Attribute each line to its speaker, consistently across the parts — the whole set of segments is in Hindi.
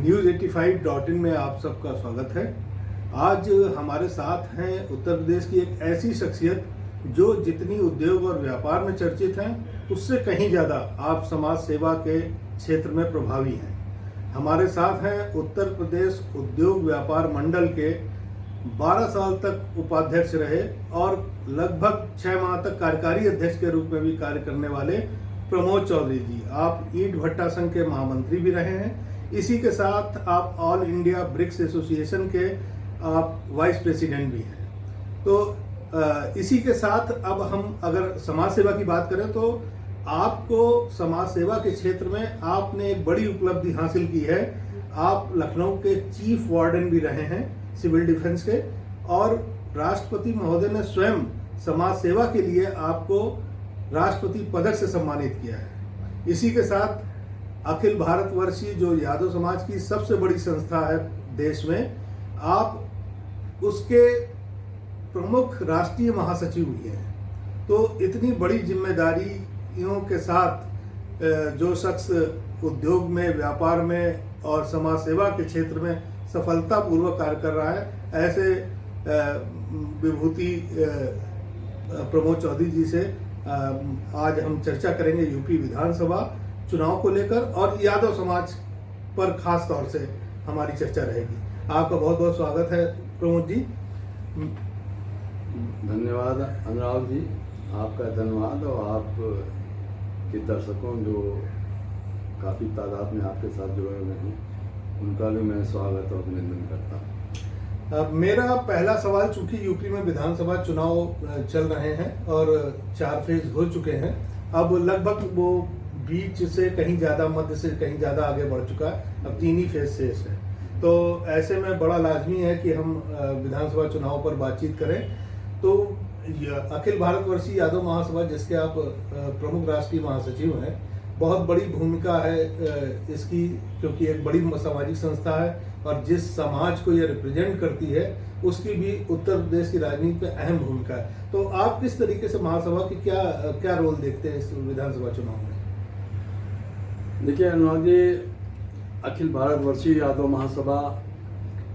Speaker 1: News85.in में आप सबका स्वागत है। आज हमारे साथ हैं उत्तर प्रदेश की एक ऐसी शख्सियत जो जितनी उद्योग और व्यापार में चर्चित हैं उससे कहीं ज़्यादा आप समाज सेवा के क्षेत्र में प्रभावी हैं। हमारे साथ हैं उत्तर प्रदेश उद्योग व्यापार मंडल के 12 साल तक उपाध्यक्ष रहे और लगभग 6 माह तक कार्यकारी अध्यक्ष के रूप में भी कार्य करने वाले प्रमोद चौधरी जी। आप ईंट भट्टा संघ के महामंत्री भी रहे हैं। इसी के साथ आप ऑल इंडिया ब्रिक्स एसोसिएशन के आप वाइस प्रेसिडेंट भी हैं। तो इसी के साथ अब हम अगर समाज सेवा की बात करें तो आपको समाज सेवा के क्षेत्र में आपने एक बड़ी उपलब्धि हासिल की है। आप लखनऊ के चीफ वार्डन भी रहे हैं सिविल डिफेंस के, और राष्ट्रपति महोदय ने स्वयं समाज सेवा के लिए आपको राष्ट्रपति पदक से सम्मानित किया है। इसी के साथ अखिल भारतवर्षीय जो यादव समाज की सबसे बड़ी संस्था है देश में, आप उसके प्रमुख राष्ट्रीय महासचिव भी हैं। तो इतनी बड़ी जिम्मेदारियों के साथ जो शख्स उद्योग में, व्यापार में और समाज सेवा के क्षेत्र में सफलतापूर्वक कार्य कर रहा है, ऐसे विभूति प्रमोद चौधरी जी से आज हम चर्चा करेंगे यूपी विधानसभा चुनाव को लेकर, और यादव समाज पर खास तौर से हमारी चर्चा रहेगी। आपका बहुत बहुत स्वागत है प्रमोद जी।
Speaker 2: धन्यवाद अनुराग जी, आपका धन्यवाद, और आप के दर्शकों जो काफ़ी तादाद में आपके साथ जुड़े हुए हैं उनका भी मैं स्वागत और अभिनंदन करता हूँ।
Speaker 1: मेरा पहला सवाल, चूंकि यूपी में विधानसभा चुनाव चल रहे हैं और 4 फेज हो चुके हैं, अब लगभग वो बीच से कहीं ज़्यादा, मध्य से कहीं ज़्यादा आगे बढ़ चुका है, अब 3 ही फेज शेष है। तो ऐसे में बड़ा लाजमी है कि हम विधानसभा चुनाव पर बातचीत करें। तो अखिल भारतवर्षीय यादव महासभा, जिसके आप प्रमुख राष्ट्रीय महासचिव हैं, बहुत बड़ी भूमिका है इसकी, क्योंकि एक बड़ी सामाजिक संस्था है और जिस समाज को ये रिप्रेजेंट करती है उसकी भी उत्तर प्रदेश की राजनीति में अहम भूमिका है। तो आप किस तरीके से महासभा की क्या रोल देखते हैं इस विधानसभा चुनाव में?
Speaker 2: देखिए अनुराग जी, अखिल भारतवर्षीय यादव महासभा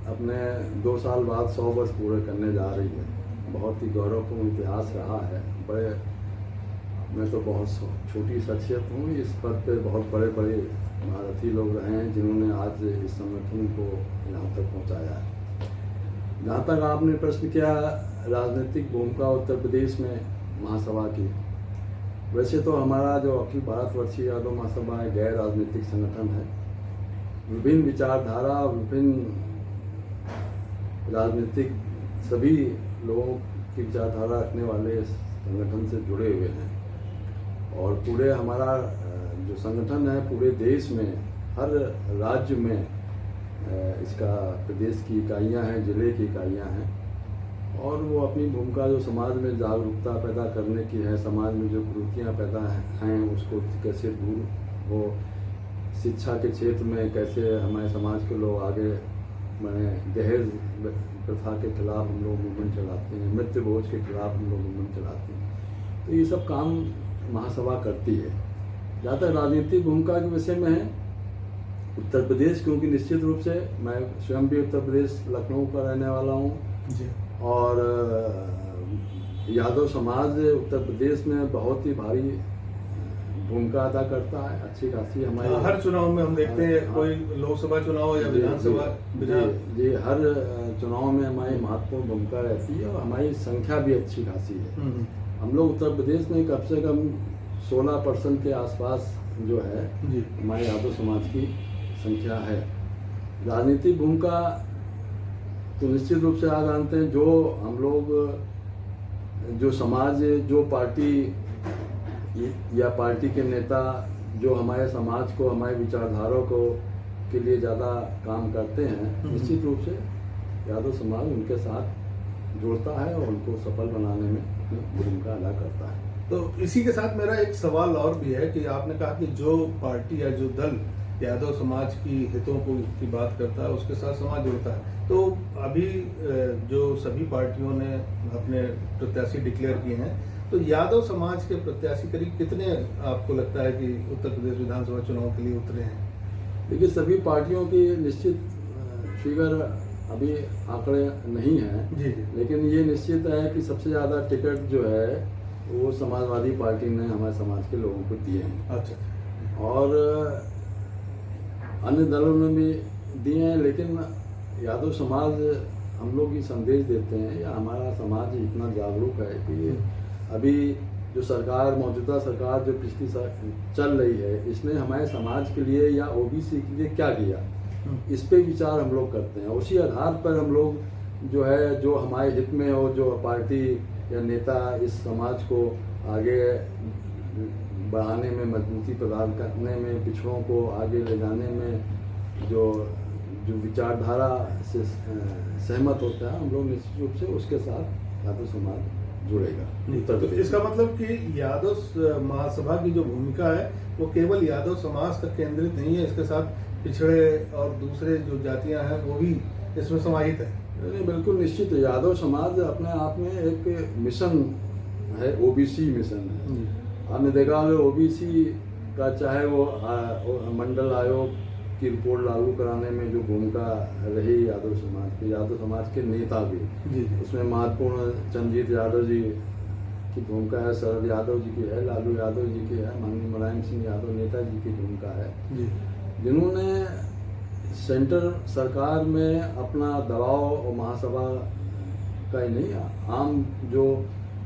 Speaker 2: अपने 2 साल बाद 100 वर्ष पूरे करने जा रही है। बहुत ही गौरवपूर्ण इतिहास रहा है। मैं तो बहुत छोटी शख्सियत हूँ, इस पद पे बहुत बड़े बड़े महारथी लोग रहे हैं जिन्होंने आज इस संगठन को यहाँ तक पहुँचाया है। जहाँ तक आपने प्रश्न किया राजनीतिक भूमिका उत्तर प्रदेश में महासभा की, वैसे तो हमारा जो अखिल भारतवर्षीय यादव महासभा है गैर राजनीतिक संगठन है। विभिन्न विचारधारा, विभिन्न राजनीतिक सभी लोगों की विचारधारा रखने वाले संगठन से जुड़े हुए हैं, और पूरे हमारा जो संगठन है पूरे देश में हर राज्य में इसका प्रदेश की इकाइयां हैं, जिले की इकाइयां हैं, और वो अपनी भूमिका जो समाज में जागरूकता पैदा करने की है, समाज में जो कुरीतियाँ पैदा हैं उसको कैसे दूर हो, शिक्षा के क्षेत्र में कैसे हमारे समाज के लोग आगे बढ़े, दहेज प्रथा के खिलाफ हम लोग मूवमेंट चलाते हैं, मृत्यु भोज के खिलाफ हम लोग मूवमेंट चलाते हैं। तो ये सब काम महासभा करती है। जहाँ तक राजनीतिक भूमिका के विषय में है, उत्तर प्रदेश, क्योंकि निश्चित रूप से मैं स्वयं भी उत्तर प्रदेश लखनऊ का रहने वाला हूँ, और यादव समाज उत्तर प्रदेश में बहुत ही भारी भूमिका अदा करता है, अच्छी खासी। हमारे
Speaker 1: हर चुनाव में हम देखते हैं, कोई लोकसभा चुनाव या विधानसभा,
Speaker 2: जी हर चुनाव में हमारी महत्वपूर्ण भूमिका रहती है, और हमारी संख्या भी अच्छी खासी है। हम लोग उत्तर प्रदेश में कम से कम 16% के आसपास जो है हमारे यादव समाज की संख्या है। राजनीतिक भूमिका तो निश्चित रूप से आप जानते हैं, जो हम लोग जो समाज, जो पार्टी या पार्टी के नेता जो हमारे समाज को, हमारे विचारधारा को के लिए ज़्यादा काम करते हैं, निश्चित रूप से यादव समाज उनके साथ जोड़ता है और उनको सफल बनाने में भूमिका अदा करता है।
Speaker 1: तो इसी के साथ मेरा एक सवाल और भी है कि आपने कहा कि जो पार्टी या जो दल यादव समाज की हितों की बात करता है उसके साथ समाज जुड़ता है, तो अभी जो सभी पार्टियों ने अपने प्रत्याशी डिक्लेयर किए हैं, तो यादव समाज के प्रत्याशी करीब कितने आपको लगता है कि उत्तर प्रदेश विधानसभा चुनाव के लिए उतरे हैं?
Speaker 2: देखिए, सभी पार्टियों की निश्चित फिगर अभी आंकड़े नहीं हैं,
Speaker 1: जी जी।
Speaker 2: लेकिन ये निश्चित है कि सबसे ज़्यादा टिकट जो है वो समाजवादी पार्टी ने हमारे समाज के लोगों को दिए हैं,
Speaker 1: अच्छा।
Speaker 2: और अन्य दलों ने भी दिए हैं। लेकिन यादव समाज हम लोग ये संदेश देते हैं, या हमारा समाज इतना जागरूक है कि अभी जो सरकार, मौजूदा सरकार जो पिछली चल रही है, इसने हमारे समाज के लिए या ओबीसी के लिए क्या किया, इस पे विचार हम लोग करते हैं। उसी आधार पर हम लोग जो है, जो हमारे हित में हो, जो पार्टी या नेता इस समाज को आगे बढ़ाने में, मजबूती प्रदान करने में, पिछड़ों को आगे ले जाने में जो विचारधारा से सहमत होता है, हम लोग निश्चित रूप से उसके साथ यादव समाज जुड़ेगा।
Speaker 1: तो इसका मतलब कि यादव महासभा की जो भूमिका है वो केवल यादव समाज तक केंद्रित नहीं है, इसके साथ पिछड़े और दूसरे जो जातियां हैं वो भी इसमें समाहित है।
Speaker 2: नहीं, बिल्कुल निश्चित। यादव समाज अपने आप में एक मिशन है, ओबीसी मिशन है। आपने देखा होगा ओबीसी का चाहे वो मंडल आयोग की रिपोर्ट लागू कराने में जो भूमिका रही यादव समाज के नेता भी, उसमें महत्वपूर्ण चंद्रजीत यादव जी की भूमिका है, शरद यादव जी की है, लालू यादव जी की है, माननीय मुलायम सिंह यादव नेता जी की भूमिका है, जिन्होंने सेंटर सरकार में अपना दबाव और महासभा का ही नहीं, आम जो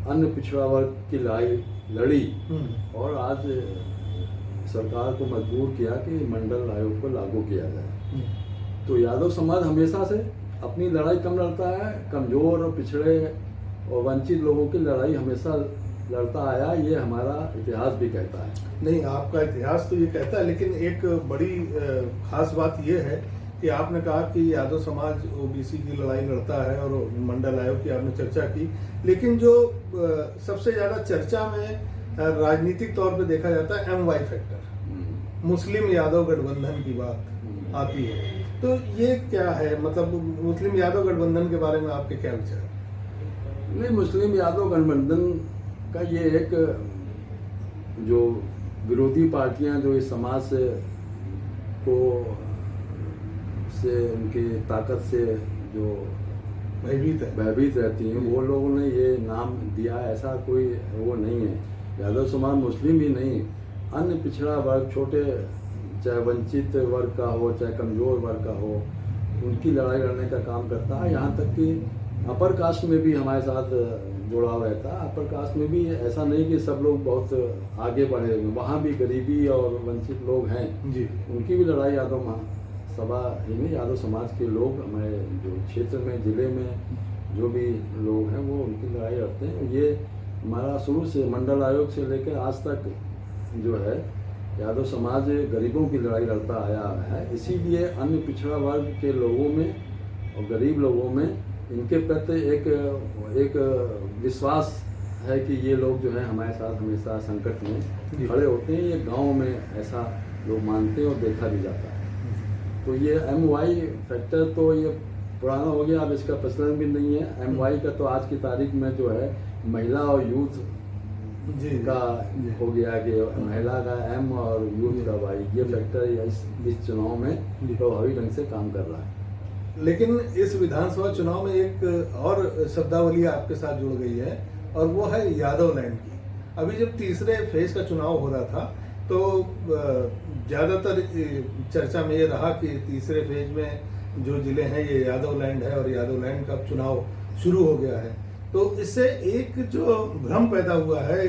Speaker 2: अन्य पिछड़ा वर्ग की लड़ाई लड़ी और आज सरकार को मजबूर किया कि मंडल आयोग को लागू किया जाए। तो यादव समाज हमेशा से अपनी लड़ाई कम लड़ता है, कमजोर और पिछड़े और वंचित लोगों की लड़ाई हमेशा लड़ता आया, ये हमारा इतिहास भी कहता है।
Speaker 1: नहीं, आपका इतिहास तो ये कहता है, लेकिन एक बड़ी खास बात ये है कि आपने कहा कि यादव समाज ओबीसी की लड़ाई लड़ता है और मंडल आयोग की आपने चर्चा की, लेकिन जो सबसे ज्यादा चर्चा में राजनीतिक तौर पे देखा जाता है MY फैक्टर, मुस्लिम यादव गठबंधन की बात आती है, तो ये क्या है? मतलब मुस्लिम यादव गठबंधन के बारे में आपके क्या विचार?
Speaker 2: नहीं, मुस्लिम यादव गठबंधन का ये एक जो विरोधी पार्टियां जो इस समाज से उनकी ताकत से जो भयभीत रहती हैं, वो लोगों ने ये नाम दिया, ऐसा कोई वो नहीं है। यादव समाज मुस्लिम ही नहीं, अन्य पिछड़ा वर्ग, छोटे चाहे वंचित वर्ग का हो, चाहे कमजोर वर्ग का हो, उनकी लड़ाई लड़ने का काम करता है। यहाँ तक कि अपर कास्ट में भी हमारे साथ जुड़ाव रहता है। अपर कास्ट में भी ऐसा नहीं कि सब लोग बहुत आगे बढ़े हुए, वहाँ भी गरीबी और वंचित लोग हैं जी, उनकी भी लड़ाई यादव सभा में यादव समाज के लोग हमारे जो क्षेत्र में, जिले में जो भी लोग हैं वो उनकी लड़ाई लड़ते हैं। ये हमारा शुरू से मंडल आयोग से लेकर आज तक जो है यादव समाज गरीबों की लड़ाई लड़ता आया है। इसीलिए अन्य पिछड़ा वर्ग के लोगों में और गरीब लोगों में इनके प्रति एक विश्वास है कि ये लोग जो है हमारे साथ हमेशा संकट में खड़े होते हैं। ये गांव में ऐसा लोग मानते हैं और देखा भी जाता है। तो ये MY फैक्टर तो ये पुराना हो गया, अब इसका प्रचलन भी नहीं है। MY का तो आज की तारीख में जो है महिला और यूथ का हो गया कि महिला का M और यूथ का Y, ये फैक्टर इस चुनाव में प्रभावी ढंग से काम कर रहा है।
Speaker 1: लेकिन इस विधानसभा चुनाव में एक और शब्दावली आपके साथ जुड़ गई है और वो है यादव लैंड की। अभी जब तीसरे फेज का चुनाव हो रहा था तो ज्यादातर चर्चा में ये रहा कि तीसरे फेज में जो जिले हैं ये यादव लैंड है और यादव लैंड का चुनाव शुरू हो गया है। तो इससे एक जो भ्रम पैदा हुआ है,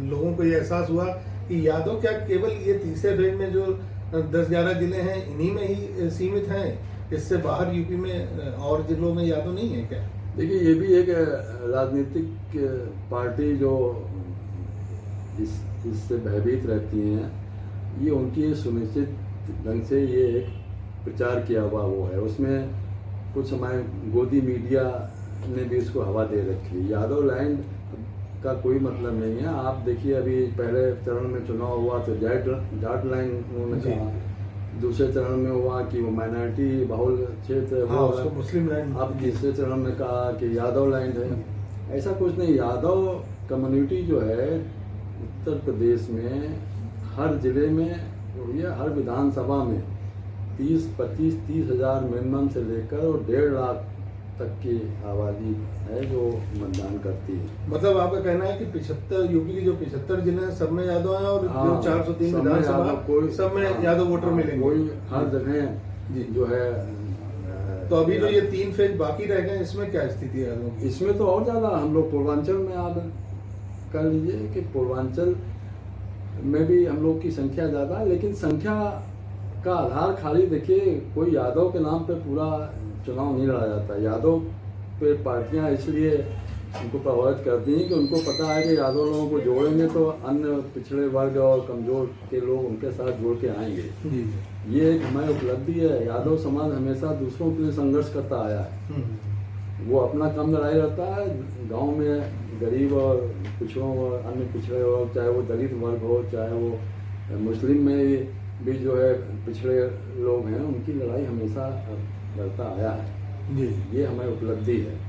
Speaker 1: लोगों को ये एहसास हुआ कि यादव क्या केवल ये तीसरे फेज में जो 10-11 जिले हैं इन्हीं में ही सीमित हैं, इससे बाहर यूपी में और जिलों में यादव नहीं है क्या?
Speaker 2: देखिए, ये भी एक राजनीतिक पार्टी जो इससे भयभीत रहती हैं, ये उनकी सुनिश्चित ढंग से ये एक प्रचार किया हुआ वो है। उसमें कुछ हमारे गोदी मीडिया ने भी इसको हवा दे रखी है। यादव लैंड का कोई मतलब नहीं है। आप देखिए, अभी पहले चरण में चुनाव हुआ तो जाट लैंड उन्होंने कहा, दूसरे चरण में हुआ कि वो माइनॉरिटी बहुल क्षेत्र
Speaker 1: हाँ, उसको मुस्लिम लैंड।
Speaker 2: अब तीसरे चरण में कहा कि यादव लैंड है। ऐसा कुछ नहीं। यादव कम्युनिटी जो है उत्तर प्रदेश में हर जिले में या हर विधानसभा में 25-30 हज़ार मिनिमम से लेकर और 1.5 लाख तक की आबादी है जो मतदान करती है।
Speaker 1: मतलब आपका कहना है कि 75 यूपी की जो 75 जिले हैं सब में यादव हैं और
Speaker 2: हाँ,
Speaker 1: जो 403
Speaker 2: सब में
Speaker 1: विधानसभा
Speaker 2: यादव, कोई
Speaker 1: सब में
Speaker 2: हाँ,
Speaker 1: यादव वोटर
Speaker 2: हाँ,
Speaker 1: मिलेंगे।
Speaker 2: कोई हर जगह
Speaker 1: जी।
Speaker 2: जो है
Speaker 1: तो अभी जो ये 3 फेज बाकी रह गए इसमें क्या स्थिति है यादवों की?
Speaker 2: इसमें तो और ज़्यादा हम लोग पूर्वांचल में याद कर लीजिए कि पूर्वांचल में भी हम लोग की संख्या ज़्यादा है, लेकिन संख्या का आधार खाली देखिए, कोई यादव के नाम पे पूरा चुनाव नहीं लड़ा जाता। यादव पे पार्टियां इसलिए उनको प्रभावित करती हैं कि उनको पता है कि यादव लोगों को जोड़ेंगे तो अन्य पिछड़े वर्ग और कमज़ोर के लोग उनके साथ जुड़ के आएंगे।
Speaker 1: जी।
Speaker 2: ये एक हमारी उपलब्धि है। यादव समाज हमेशा दूसरों के लिए संघर्ष करता आया है। वो अपना कम लड़ाई रहता है, गांव में गरीब और पिछड़ों और अन्य पिछड़े वर्ग, चाहे वो दलित वर्ग हो, चाहे वो मुस्लिम में भी जो है पिछड़े लोग हैं, उनकी लड़ाई हमेशा लड़ता आया है।
Speaker 1: जी।
Speaker 2: ये हमारी उपलब्धि है।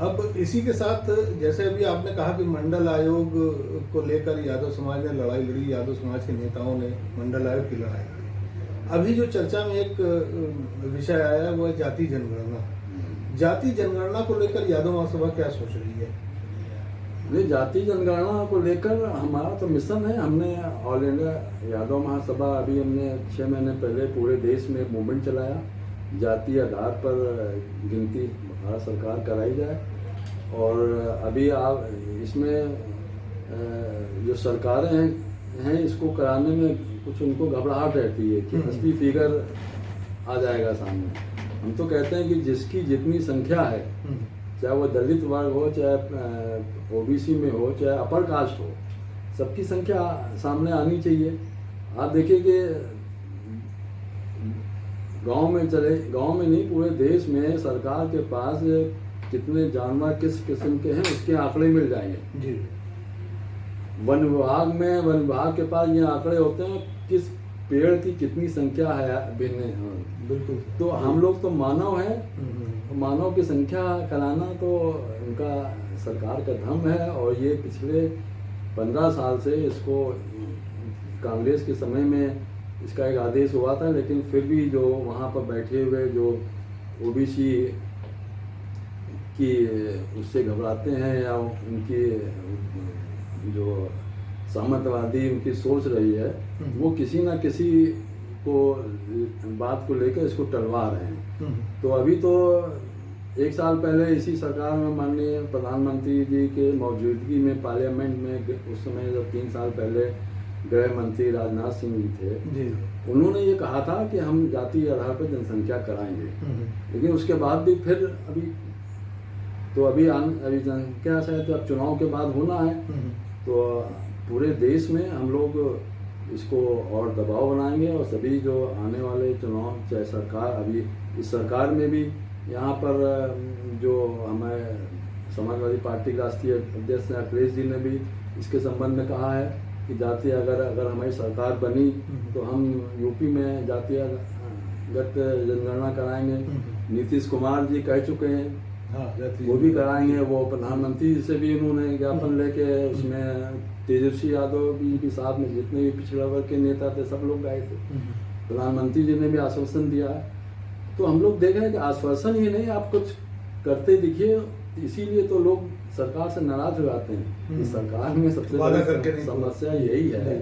Speaker 1: अब इसी के साथ जैसे अभी आपने कहा कि मंडल आयोग को लेकर यादव समाज ने लड़ाई लड़ी, यादव समाज के नेताओं ने मंडल आयोग की लड़ाई लड़ी। अभी जो चर्चा में एक विषय आया है वो है जाति जनगणना। जाति जनगणना को लेकर यादव महासभा क्या सोच रही है?
Speaker 2: नहीं, जाति जनगणना को लेकर हमारा तो मिशन है। हमने ऑल इंडिया यादव महासभा अभी हमने 6 महीने पहले पूरे देश में एक मूवमेंट चलाया, जाति आधार पर गिनती भारत सरकार कराई जाए। और अभी आप इसमें जो सरकारें हैं इसको कराने में कुछ उनको घबराहट रहती है कि असली फिगर आ जाएगा सामने। हम तो कहते हैं कि जिसकी जितनी संख्या है, चाहे वो दलित वर्ग हो, चाहे ओबीसी में हो, चाहे अपर कास्ट हो, सबकी संख्या सामने आनी चाहिए। आप देखिए कि गांव में नहीं, पूरे देश में सरकार के पास कितने जानवर किस किस्म के हैं उसके आंकड़े मिल जाएंगे।
Speaker 1: जी।
Speaker 2: वन विभाग के पास ये आंकड़े होते हैं किस पेड़ की कितनी संख्या है भिन्न।
Speaker 1: बिल्कुल।
Speaker 2: तो हम लोग तो मानव हैं, मानव की संख्या कराना तो उनका सरकार का धर्म है। और ये पिछले 15 साल से इसको कांग्रेस के समय में इसका एक आदेश हुआ था, लेकिन फिर भी जो वहाँ पर बैठे हुए जो ओबीसी की उससे घबराते हैं या उनकी जो सामंतवादी उनकी सोच रही है, वो किसी ना किसी को बात को लेकर इसको टलवा रहे हैं। तो अभी तो 1 साल पहले इसी सरकार में माननीय प्रधानमंत्री जी के मौजूदगी में पार्लियामेंट में, उस समय जब 3 साल पहले गृह मंत्री राजनाथ सिंह जी थे
Speaker 1: जी।
Speaker 2: उन्होंने ये कहा था कि हम जाति आधार पर जनसंख्या कराएंगे। लेकिन उसके बाद भी फिर अभी जनसंख्या शायद तो अब चुनाव के बाद होना है। तो पूरे देश में हम लोग इसको और दबाव बनाएंगे और सभी जो आने वाले चुनाव, चाहे सरकार, अभी इस सरकार में भी यहाँ पर जो हमारे समाजवादी पार्टी के राष्ट्रीय अध्यक्ष अखिलेश जी ने भी इसके संबंध में कहा है कि जाति अगर हमारी सरकार बनी तो हम यूपी में जातिगत जनगणना कराएंगे। नीतीश कुमार जी कह चुके हैं वो भी कराएंगे। वो प्रधानमंत्री से भी उन्होंने ज्ञापन लेके उसमें तेजस्वी यादव भी साथ में, जितने भी पिछड़ा वर्ग के नेता थे सब लोग गए थे। प्रधानमंत्री जी ने भी आश्वासन दिया है। तो हम लोग देख रहे हैं कि आश्वासन ही नहीं, आप कुछ करते दिखिए। इसीलिए तो लोग सरकार से नाराज हो जाते हैं कि सरकार में सबसे बड़ी समस्या यही है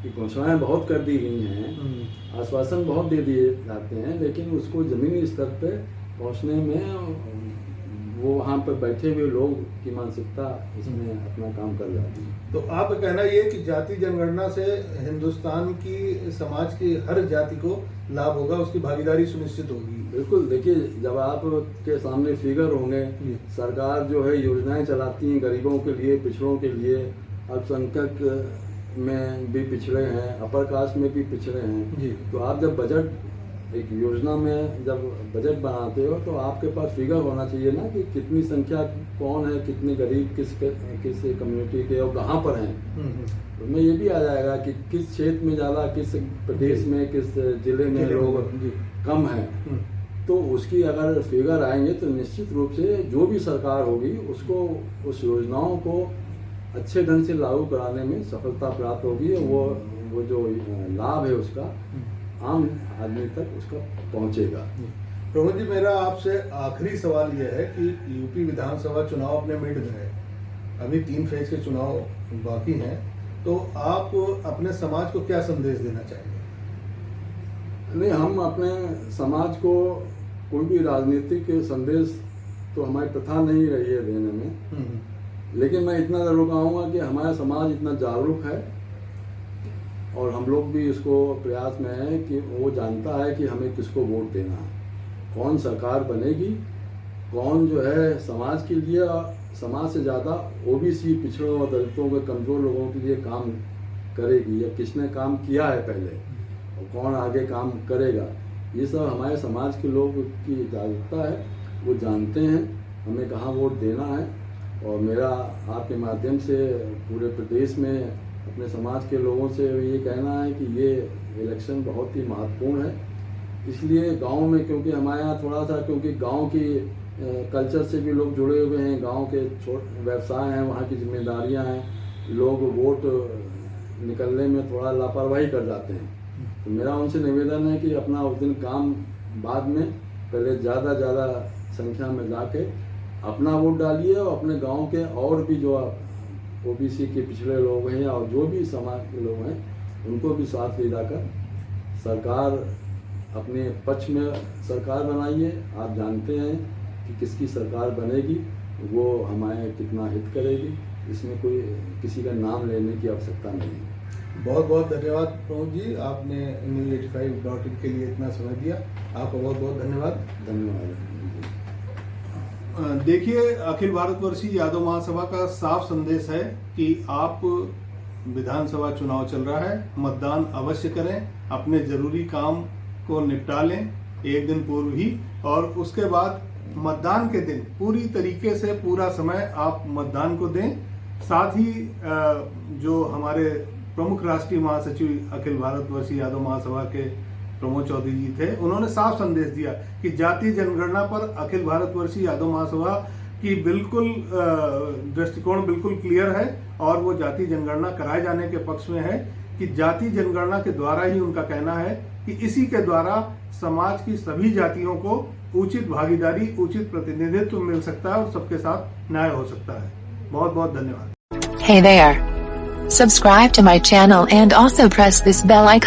Speaker 2: कि घोषणाएं बहुत कर दी गई हैं, आश्वासन बहुत दे दिए जाते हैं, लेकिन उसको जमीनी स्तर पे पहुंचने में वो वहाँ पर बैठे हुए लोग की मानसिकता इसमें अपना काम कर जाती है।
Speaker 1: तो आप कहना ये कि जाति जनगणना से हिंदुस्तान की समाज की हर जाति को लाभ होगा, उसकी भागीदारी सुनिश्चित होगी?
Speaker 2: बिल्कुल। देखिए, जब आपके सामने फिगर होंगे, सरकार जो है योजनाएं चलाती हैं गरीबों के लिए, पिछड़ों के लिए, अल्पसंख्यक में भी पिछड़े हैं, अपर कास्ट में भी पिछड़े हैं। तो आप जब बजट, एक योजना में जब बजट बनाते हो तो आपके पास फिगर होना चाहिए ना कि कितनी संख्या, कौन है, कितने गरीब किस कम्युनिटी के और कहाँ पर हैं। तो में ये भी आ जाएगा कि किस क्षेत्र में ज़्यादा, किस प्रदेश में, किस जिले में लोग कम हैं। तो उसकी अगर फिगर आएंगे तो निश्चित रूप से जो भी सरकार होगी उसको उस योजनाओं को अच्छे ढंग से लागू कराने में सफलता प्राप्त होगी। वो जो लाभ है उसका आम आदमी तक उसका पहुंचेगा।
Speaker 1: प्रमोद जी, मेरा आपसे आखिरी सवाल यह है कि यूपी विधानसभा चुनाव अपने मिड में है, अभी 3 फेज के चुनाव बाकी हैं, तो आप अपने समाज को क्या संदेश देना चाहेंगे?
Speaker 2: नहीं, हम अपने समाज को कोई भी राजनीतिक संदेश तो हमारी प्रथा नहीं रही है देने में, लेकिन मैं इतना जरूर कहूँगा कि हमारा समाज इतना जागरूक है और हम लोग भी इसको प्रयास में हैं कि वो जानता है कि हमें किसको वोट देना है, कौन सरकार बनेगी, कौन जो है समाज के लिए, समाज से ज़्यादा ओबीसी, पिछड़ों और दलितों के कमज़ोर लोगों के लिए काम करेगी, या किसने काम किया है पहले और कौन आगे काम करेगा। ये सब हमारे समाज के लोग की जागरूकता है, वो जानते हैं हमें कहाँ वोट देना है। और मेरा आपके माध्यम से पूरे प्रदेश में अपने समाज के लोगों से ये कहना है कि ये इलेक्शन बहुत ही महत्वपूर्ण है। इसलिए गांव में, क्योंकि हमारे यहाँ थोड़ा सा, क्योंकि गांव की कल्चर से भी लोग जुड़े हुए हैं, गांव के छोटे व्यवसाय हैं, वहाँ की जिम्मेदारियां हैं, लोग वोट निकलने में थोड़ा लापरवाही कर जाते हैं। तो मेरा उनसे निवेदन है कि अपना उस दिन काम बाद में, पहले ज़्यादा संख्या में जाके अपना वोट डालिए और अपने गांव के और भी जो ओबीसी के पिछड़े लोग हैं और जो भी समाज के लोग हैं उनको भी साथ ले जाकर सरकार, अपने पक्ष में सरकार बनाइए। आप जानते हैं कि किसकी सरकार बनेगी वो हमारे कितना हित करेगी, इसमें कोई किसी का नाम लेने की आवश्यकता नहीं है।
Speaker 1: बहुत बहुत धन्यवाद प्रमोद जी, आपने News85.in के लिए इतना समय दिया, आपका बहुत बहुत धन्यवाद।
Speaker 2: धन्यवाद।
Speaker 1: देखिए, अखिल भारतवर्षीय यादव महासभा का साफ संदेश है कि आप, विधानसभा चुनाव चल रहा है, मतदान अवश्य करें, अपने जरूरी काम को निपटा लें एक दिन पूर्व ही, और उसके बाद मतदान के दिन पूरी तरीके से पूरा समय आप मतदान को दें। साथ ही जो हमारे प्रमुख राष्ट्रीय महासचिव अखिल भारतवर्षीय यादव महासभा के प्रमोद चौधरी जी थे, उन्होंने साफ संदेश दिया कि जातीय जनगणना पर अखिल भारतवर्षीय यादव महासभा की बिल्कुल दृष्टिकोण बिल्कुल क्लियर है और वो जातीय जनगणना कराए जाने के पक्ष में है कि जातीय जनगणना के द्वारा ही, उनका कहना है कि इसी के द्वारा समाज की सभी जातियों को उचित भागीदारी, उचित प्रतिनिधित्व मिल सकता है और सबके साथ न्याय हो सकता है। बहुत बहुत धन्यवाद।
Speaker 3: Hey there. Subscribe to my channel and also press this bell icon.